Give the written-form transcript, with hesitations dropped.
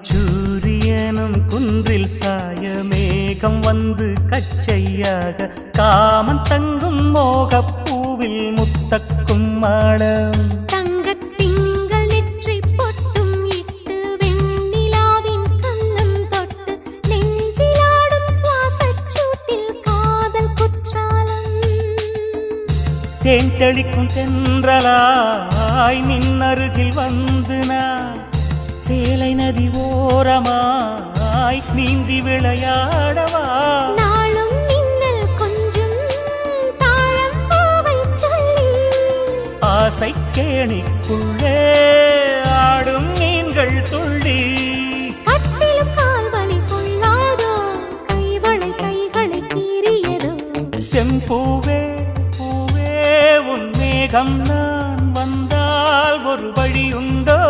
அந்திச்சூரியனும் குன்றில் சாய மேகம் வந்து கச்சையாக காமன் தங்கும் மோகப்பூவில் முத்தக்கும் மாடம் தங்கத்திங்கள் நெற்றி பொட்டும் இட்டு வெண்ணிலாவின் கண்ணம் தொட்டு நெஞ்சிலாடும் சுவாசச் சூட்டில் காதல் குற்றாலம் தேன் தெளிக்கும் தென்றலாய் நின்னருகில் வந்து நான் சேலை நதி ஓரமாய் நீந்தி விளையாடவா நாளும் மின்னல் கொஞ்சம் தாழம் பூவை சொல்லி ஆசை கேணிக்குள்ளே ஆடும் மீன்கள் துள்ளி கட்டிலும் கால்வலி கொள்ளாதோ கைகளை கீறியதோ செம்பூவே பூவே உன் மேகம் நான் வந்தால் ஒரு வழி உண்டோ